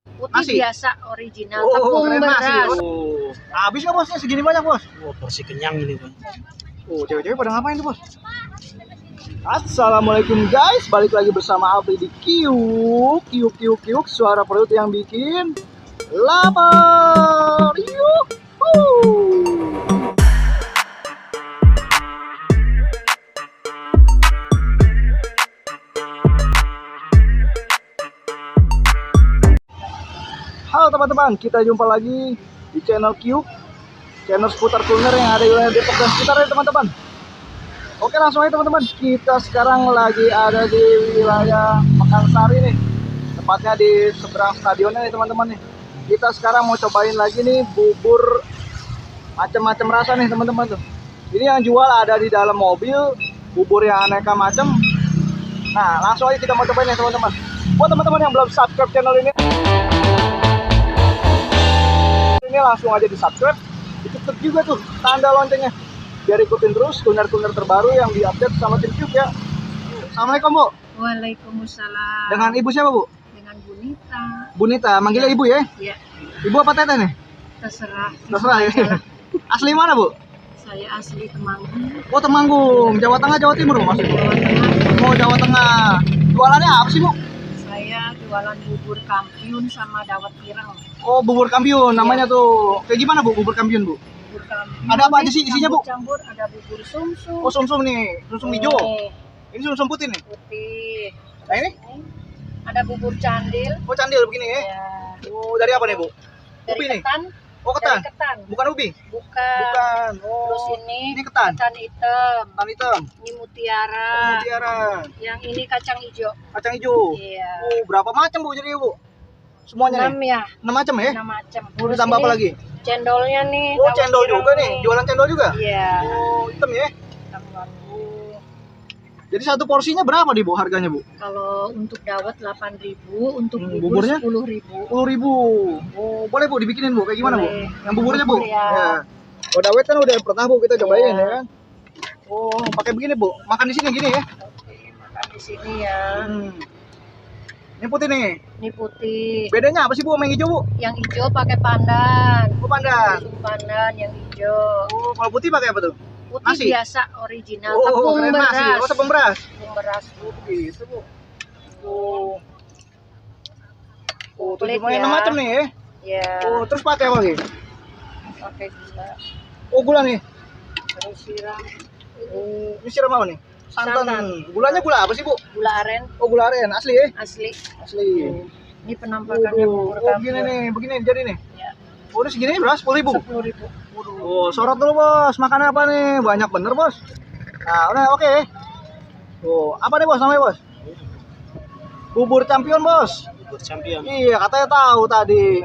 Putih Nasi? biasa original, Oh, tepung keren nasi. beras. Oh. Habis nggak bosnya segini banyak bos? Wah, porsi kenyang ini bang. Oh, cewek-cewek pada ngapain tuh bos? Assalamualaikum guys, balik lagi bersama Alfi di Kiuk. Kiuk, suara perut yang bikin lapar. Yuhu. Halo teman-teman, kita jumpa lagi di channel Kiuk, channel seputar kuliner yang ada di wilayah Depok dan sekitarnya teman-teman. Oke, langsung aja teman-teman, kita sekarang lagi ada di wilayah Mekarsari nih, tepatnya di seberang stadionnya nih teman-teman nih. Kita sekarang mau cobain lagi nih bubur macam-macam rasa nih teman-teman tuh. Ini yang jual ada di dalam mobil, bubur yang aneka macam. Nah, langsung aja kita mau cobain nih teman-teman. Buat teman-teman yang belum subscribe channel ini langsung aja di subscribe, ditutup juga tuh tanda loncengnya biar ikutin terus kuliner-kuliner terbaru yang diupdate sama tim Kiuk ya. Assalamualaikum Bu. Waalaikumsalam. Dengan ibu siapa Bu? Dengan Bunita. Bunita, manggilnya ibu ya? Ya, Ibu apa teteh nih? terserah. Terserah ya. Asli mana Bu? Saya asli Temanggung, Oh Temanggung, Jawa Tengah, Jawa Timur Bu maksudnya? Jawa Tengah. Oh Jawa Tengah. Jualannya apa sih Bu? Saya jualan bubur kampiun sama dawet pirang. Oh bubur kampiun namanya tuh. Kayak gimana Bu bubur kampiun Bu? Bubur kampiun. Ada apa aja sih isinya, Bu? Campur, ada bubur sumsum. Oh sumsum nih, sumsum hijau. Ini sumsum putih nih. Putih. Nah ini? Ada bubur candil. Oh candil begini ya? Ya. Oh dari apa nih Bu? Dari Ubi nih? ketan. Oh ketan? Dari ketan. Bukan ubi? Bukan. Bukan. Oh. Terus ini ketan. ketan hitam. Ketan hitam. Ini mutiara. Oh, mutiara. Yang ini kacang hijau. Kacang hijau. Iya. Oh, berapa macam Bu jadi Bu? Semuanya 6 nih? ya. 6 macam ya? 6 macam. Udah tambah apa lagi? Cendolnya nih. Oh, dawet cendol pirang juga nih. Jualan cendol juga? Iya. Oh, hitam ya? Tambahan. Jadi satu porsinya berapa nih Bu harganya Bu? Kalau untuk dawet 8.000, untuk buburnya? bubur 10.000. 10.000. Oh, boleh Bu dibikinin Bu? Kayak gimana Bu? Boleh. Yang buburnya Bu? Bubur, ya. Oh, dawet kan udah pernah Bu kita cobain Iya. ya kan? Oh, pakai begini Bu. Makan di sini gini ya? Oke, makan di sini ya. Ini putih nih. Ini putih. Bedanya apa sih Bu sama yang hijau Bu? Yang hijau pakai pandan. Oh, pandan. Susu pandan yang hijau. Oh, kalau putih pakai apa tuh? Putih Nasi? biasa original, Oh, tepung keren beras. nasi. Oh, tepung beras. Tepung beras. Oh, begitu Bu. Oh. Oh, Kulit 7 ya. macam nih ya. Ya, Oh, terus pakai apa lagi? pakai gula. Oh, gula nih. Terus siram Oh, ini siram apa nih? Santan. Santan. Gulanya gula apa sih Bu? gula aren Oh, gula aren asli ya? asli. Asli. Ini penampakannya bubur Oh, begini kampiun. nih, begini jadi nih. Ya, Oh, ini segini berapa? 10.000. 10.000. Oh, sorot dulu Bos. Makan apa nih? Banyak bener Bos. Nah, udah oke. Oh, apa nih Bos namanya Bos? Bubur campion Bos. Bubur champion. Iya, katanya tahu tadi.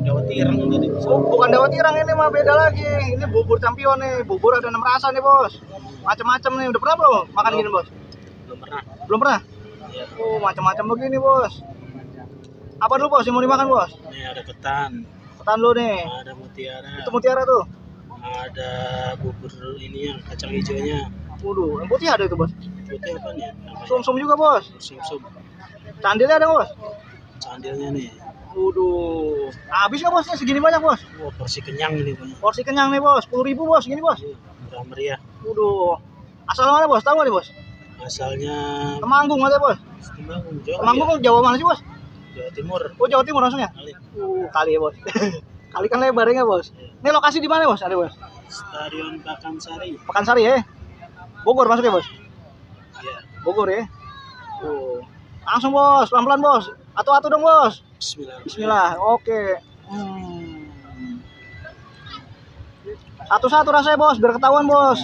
Dawet tirang tadi. Oh, bukan dawet tirang ini mah beda lagi. Ini bubur campion nih. Bubur ada 6 rasa nih Bos. Macam-macam nih. Udah pernah belum makan gini Bos? Belum pernah. Belum pernah? Ya. Oh, macam-macam begini Bos. Apa dulu Bos yang mau dimakan Bos? Ini ada ketan, Ketan dulu nih. ada mutiara, Itu mutiara tuh. ada bubur ini yang kacang hijaunya. Waduh, yang putih ada itu Bos. Putih apa nih? Namanya Sum-sum juga Bos. sumsum. Candilnya ada Bos. Candilnya nih. Waduh, habis nggak Bos? Ini segini banyak Bos. Wah, porsi kenyang ini bang. Porsi kenyang nih Bos, 10.000 Bos, gini Bos. Murah meriah. Waduh, asal mana Bos? Tahu nggak nih Bos? Asalnya Temanggung ada Bos. Temanggung, Jawa. Temanggung Ya? Jawa mana sih Bos? Jawa Timur. Oh Jawa Timur langsungnya. Kali. Kali ya Bos. Kali kan lebar ya Bos. Ini lokasi di mana Bos? Ada Bos? Stadion Pakansari. Pekansari ya. Bogor masuknya Bos. Ya. Bogor ya. Langsung Bos, pelan-pelan Bos. Atu-atu dong Bos. Bismillah. Bismillah. Oke. Satu-satu rasanya Bos, biar ketahuan Bos.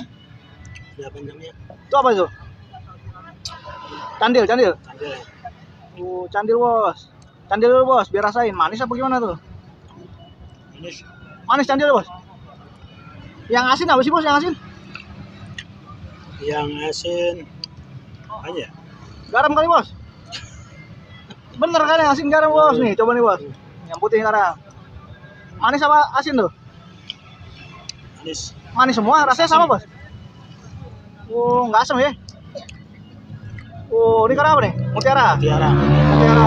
Berapa jamnya? Itu apa itu? Candil. Candil. Candil Bos. Candil dulu Bos, biar rasain. Manis apa gimana tuh? Ini Manis candil Bos. Yang asin apa sih Bos? Yang asin? yang asin aja. Garam kali Bos. Bener kan yang asin garam Bos nih. Coba nih Bos. Yang putih sekarang. Manis apa asin tuh? Manis. Manis semua, rasanya sama Bos. Oh, nggak asam ya? Oh, ini karena apa nih? Mutiara. Mutiara. Mutiara.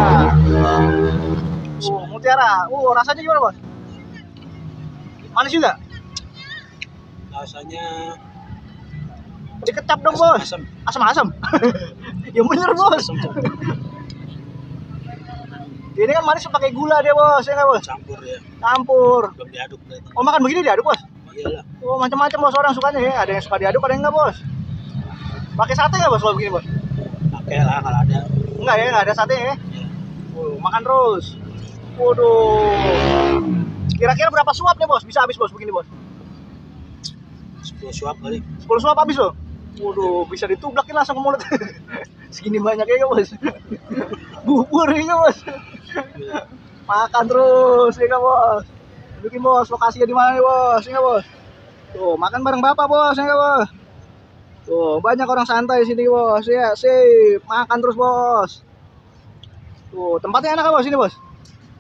Oh, mutiara. Rasanya gimana bos? Manis juga? Rasanya Dikecap dong bos. asam. Asam-asam. Ya bener bos. Asam tuh. Ini kan manis pakai gula dia bos, ya nggak bos? Campur ya. Campur. Belum diaduk berarti. Oh makan begini diaduk bos? Iyalah. Oh macam-macam bos orang sukanya ya. Ada yang suka diaduk, ada yang nggak bos. Pakai sate nggak bos kalau begini bos? Pakai lah kalau ada. Enggak ya, nggak ada sate ya. Ya. Makan terus. Waduh. Kira-kira berapa suap nih bos? Bisa habis bos begini bos? 10 suap kali. 10 suap habis loh. Waduh, bisa ditublakin langsung ke mulut. Segini banyaknya ya bos. Bubur ya bos. Makan terus ya bos. Bikin bos, lokasinya di mana nih bos? Ya bos. Tuh, makan bareng bapak bos, ya bos. Tuh, banyak orang santai di sini bos. Ya, sip. Makan terus bos. Tuh, tempatnya enak bos ini bos.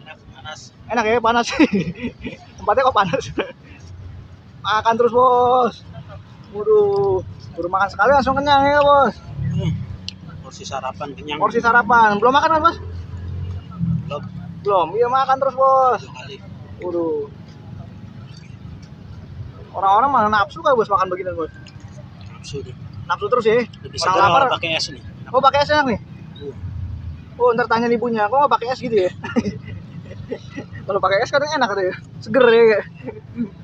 Enak, panas. Enak ya, panas. Tempatnya kok panas. Makan terus bos. Waduh, baru makan sekali langsung kenyang ya bos. Porsi sarapan kenyang. Porsi sarapan, belum makan kan bos? Belum. Belum, iya makan terus bos. 2 kali. Waduh. Orang-orang malah nafsu kan bos makan begini bos. Nafsu tuh. Nafsu terus ya. Lebih Orang segar lapar. kalau pakai es nih. Oh pakai es enak nih. Uh, Oh ntar tanya ibunya, kok nggak pakai es gitu ya? Kalau pakai es kadang enak katanya, seger ya.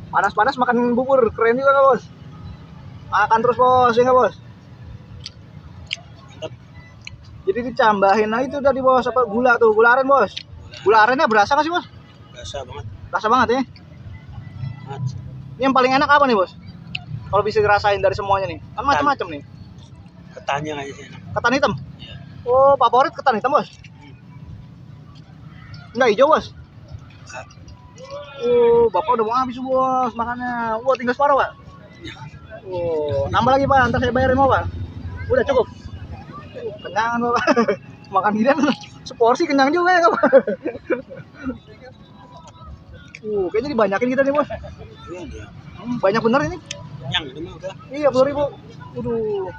Panas-panas makan bubur, keren juga nggak bos? Makan terus bos, ya nggak bos? Mantap. Jadi dicambahin, nah itu tadi bos, apa gula tuh, gula aren bos. Gula arennya berasa nggak sih bos? Biasa banget. Berasa banget ya. Banget. Ini yang paling enak apa nih bos? Kalau bisa dirasain dari semuanya nih, kan macam-macam nih. Ketannya kayaknya sih enak. Ketan hitam. Iya. Oh favorit ketan hitam bos? Enggak hijau bos? Enggak. Oh, bapak udah mau habis bos makannya. Wah, tinggal separuh pak. Oh, nambah lagi pak, ntar saya bayarin mau pak. Udah cukup. Kenyang bapak. Makan gini seporsi kenyang juga ya pak. Kayaknya dibanyakin kita nih bos. Iya dia. Banyak bener ini. Kenyang ini mah udah. Iya 10.000. Waduh.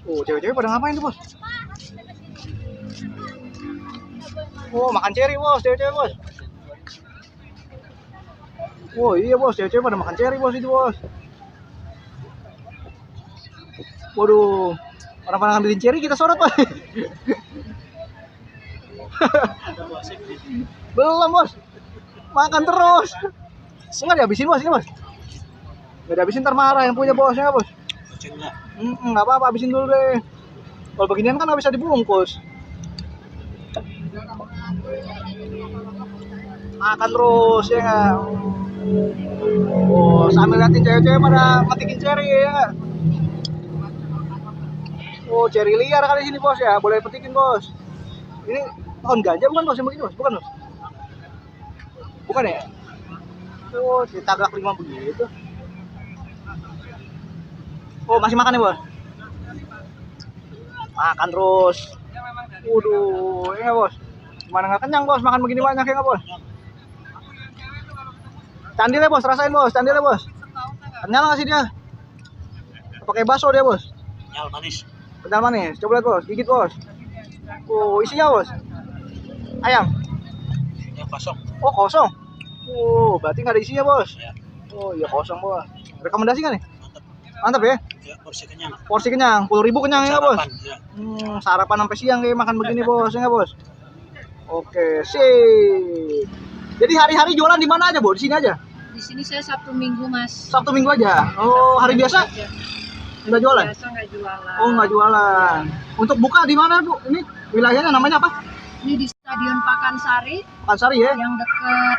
Oh, cewek-cewek pada ngapain tuh bos? Oh, makan ceri bos, cewek-cewek bos. Oh iya bos, cewek-cewek pada makan ceri bos itu bos. Waduh, orang pada ngambilin ceri kita sorot pak. Belum bos, makan terus. Enggak dihabisin bos, ini bos. Nggak dihabisin ntar marah yang punya bosnya bos. Boceng lah. Nggak apa-apa, habisin dulu deh. Kalau beginian kan nggak bisa dibungkus. Makan terus ya nggak? Oh, sambil liatin cewek-cewek pada metikin ceri ya nggak? Oh, ceri liar kali sini bos ya, boleh petikin bos. Ini pohon ganja bukan bos yang begini bos? Bukan bos? Bukan ya? Oh, ditagak 5 begitu. Oh, masih makan ya bos? Makan terus. Waduh, ya bos. Gimana nggak kenyang bos, makan begini banyak ya nggak bos? Candilnya bos, rasain bos, candilnya bos. Kenyal nggak sih dia? Pakai bakso dia bos. Kenyal manis. Kenyal manis, coba lihat bos, gigit bos. Oh, isinya bos. Ayam. Yang kosong. Oh, kosong. Oh, berarti nggak ada isinya bos. Ya. Oh, iya kosong bos. Rekomendasi nggak nih? Mantap. Mantap ya? Ya, porsi kenyang. Porsi kenyang, 10.000 kenyang ya bos? Sarapan, ya. Sarapan sampai siang kayak makan begini bos, ya nggak bos? Oke, sip. Jadi hari-hari jualan di mana aja bu? Di sini aja? Di sini saya Sabtu Minggu mas. Sabtu Minggu aja? Oh, hari biasa? Aja. Nggak jualan? Biasa nggak jualan. Oh, nggak jualan. Untuk buka di mana bu? Ini wilayahnya namanya apa? Ini di Stadion Pakansari Pakansari ya? yang deket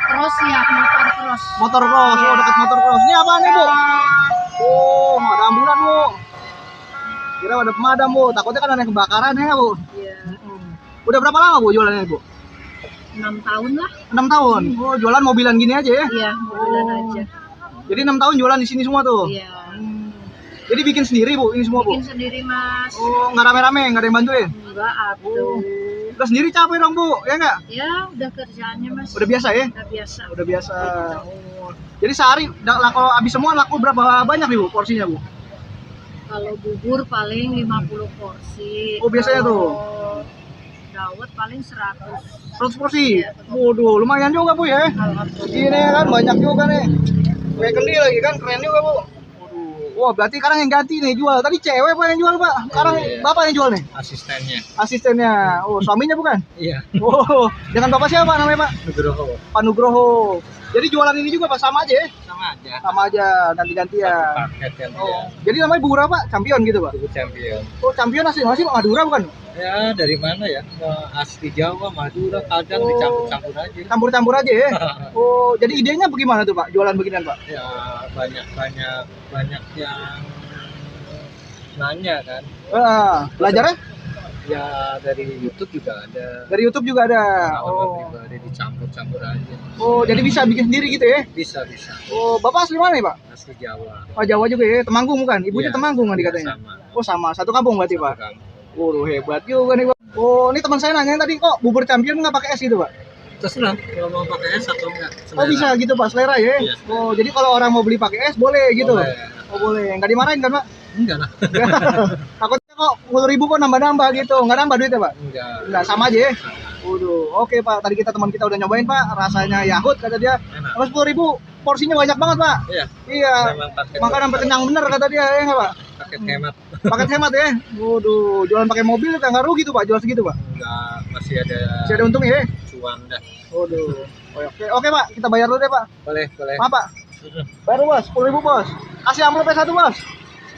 cross ya, motor cross. Motor cross, oh dekat motor cross. Ini apa nih bu? Oh, ada ambulan bu. Kira ada pemadam bu, takutnya kan ada kebakaran ya bu. Iya. Udah berapa lama bu jualannya bu? 6 tahun lah. 6 tahun. Oh, jualan mobilan gini aja ya? Iya, mobilan aja. Jadi 6 tahun jualan di sini semua tuh. Iya. Jadi bikin sendiri bu, ini semua bu? Bikin sendiri mas. Oh, nggak rame-rame, nggak ada yang bantuin? Enggak atuh. Udah sendiri capek dong bu, ya nggak? Ya udah kerjaannya mas. Udah biasa ya? Udah biasa. Udah biasa. Oh. Jadi sehari, kalau habis semua laku berapa banyak nih bu porsinya bu? Kalau bubur paling 50 porsi. Oh, biasanya tuh? Kalau dawet paling 100. 100 porsi. Waduh, lumayan juga Bu ya. Alhamdulillah. Ini kan banyak juga nih. Kue kendi lagi kan, keren juga Bu. Waduh. Wah, berarti sekarang yang ganti nih jual. Tadi cewek Pak yang jual Pak. Sekarang Iya. Bapak yang jual nih. Asistennya. Asistennya. Oh, suaminya bukan? Iya. Oh, dengan Bapak siapa namanya Pak? Nugroho. Pak Nugroho. Jadi jualan ini juga Pak sama aja ya? Sama aja. Sama aja, ganti-gantian. Paket kan dia. Oh, jadi namanya bubur apa? Champion gitu Pak? Ibu champion. Oh, champion asli Pak Madura bukan? Ya dari mana ya? Asli Jawa, Madura, kadang dicampur-campur aja. Campur-campur aja ya. Oh, jadi idenya bagaimana tuh Pak? Jualan beginian Pak? Ya banyak yang nanya kan. Belajarnya Ya dari YouTube juga ada. dari YouTube juga ada. Pengalaman Oh, pribadi dicampur-campur aja. oh, jadi bisa bikin sendiri gitu ya? Bisa. Oh, Bapak asli mana ya Pak? Asli Jawa. Oh, Jawa juga ya, Temanggung bukan? Ibunya Iya, Temanggung kan iya, dikatanya? sama. Oh, sama, satu kampung berarti Pak? Kamu. Waduh, hebat juga nih Pak. Oh, ini teman saya nanya tadi kok bubur champion nggak pakai es gitu Pak? Terserah kalau mau pakai es atau enggak. Oh, bisa gitu Pak, selera ya? Iya. Oh, jadi kalau orang mau beli pakai es boleh gitu? Boleh. Oh, boleh. Nggak dimarahin kan Pak? Enggak lah. Takutnya kok 10.000 kok nambah-nambah gitu, nggak nambah duitnya Pak? Enggak. Enggak, sama aja ya? Waduh, oke Pak, tadi teman kita udah nyobain Pak, rasanya Yahut kata dia. Enak. Kalau 10.000 porsinya banyak banget Pak. Iya. Iya, Memang paket makan sampai kenyang bener kata dia, ya nggak Pak? paket hemat. Paket hemat ya? Waduh, jualan pakai mobil nggak rugi tuh Pak, jual segitu Pak? Enggak, masih ada Masih ada untung ya? cuan dah. Waduh, oke Pak, kita bayar dulu deh Pak. Boleh. Maaf Pak, bayar dulu Bos, 10.000 Bos. Kasih amplopnya satu Bos.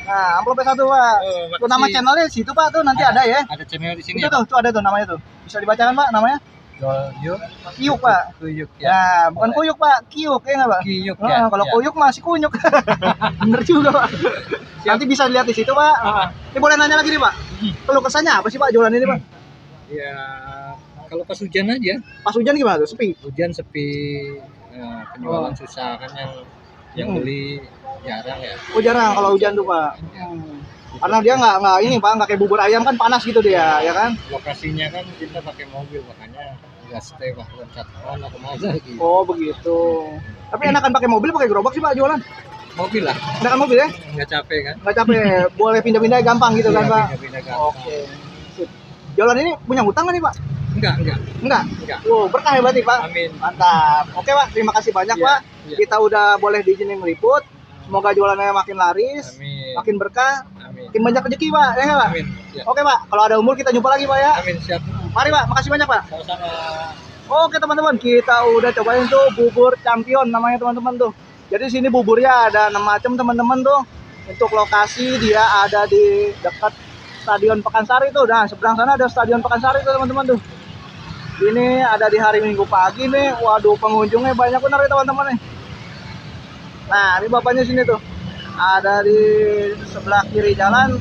Nah, amplopnya satu Pak. Oh, Tuh nama makasih. channelnya situ Pak, tuh nanti ada ya. Ada channel di sini Itu ya. tuh ada tuh namanya tuh. Bisa dibacakan Pak namanya? Yuk. Kiyuk Pak. Kuyuk Ya, bukan Boleh. kuyuk Pak, kiyuk ya nggak Pak? Kiyuk Ah, ya. kalau ya. kuyuk masih kunyuk. Bener juga Pak. Nanti bisa lihat di situ Pak. Ini boleh nanya lagi nih Pak. Keluh kesahnya apa sih Pak jualan ini Pak? Ya kalau pas hujan aja. Pas hujan gimana tuh? Sepi. Hujan sepi, penjualan susah kan yang beli jarang ya. Oh jarang kalau hujan tuh Pak. Karena dia nggak ini Pak, nggak kayak bubur ayam kan panas gitu dia, ya kan? Lokasinya kan kita pakai mobil makanya nggak stay wah loncat mana kemana gitu. Oh begitu. Tapi enakan pakai mobil, pakai gerobak sih Pak jualan. Mobil lah, Enakan mobil ya? nggak capek kan? Nggak capek, boleh pindah-pindah gampang gitu kan Iya, Pak? pindah-pindah gampang. Oke. Sip. Jualan ini punya hutang nggak nih Pak? Enggak. Enggak. Enggak. Wow, berkah ya berarti Pak. Amin. Mantap. Oke Pak, terima kasih banyak Iya, Pak. iya. Kita udah boleh diizinin meliput. Semoga jualannya makin laris, Amin. makin berkah, Amin. makin banyak rezeki Pak. Ya nggak Pak? Amin. Ya. Oke Pak, kalau ada umur kita jumpa lagi Pak ya. Amin siap. Mari Pak, makasih banyak Pak. Sama-sama. Oke teman-teman, kita udah cobain tuh bubur champion namanya teman-teman tuh. Jadi sini buburnya ada 6 macam teman-teman tuh. Untuk lokasi dia ada di dekat Stadion Pakansari tuh. Nah, seberang sana ada Stadion Pakansari tuh teman-teman tuh. Ini ada di hari Minggu pagi nih. Waduh, pengunjungnya banyak benar ya teman-teman nih. Nah, ini bapaknya sini tuh. Ada di sebelah kiri jalan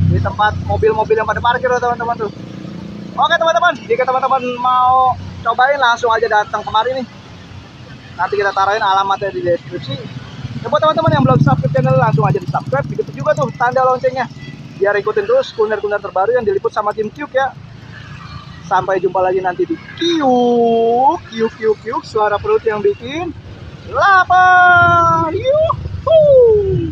di tempat mobil-mobil yang pada parkir tuh teman-teman tuh. Oke teman-teman, jika teman-teman mau cobain langsung aja datang kemari nih. Nanti kita taruhin alamatnya di deskripsi. Ya buat teman-teman yang belum subscribe channel langsung aja di subscribe. Diketuk juga tuh tanda loncengnya. Biar ikutin terus kuliner-kuliner terbaru yang diliput sama tim Kyuk ya. Sampai jumpa lagi nanti di Kyuk. Suara perut yang bikin lapar. Yuhuu.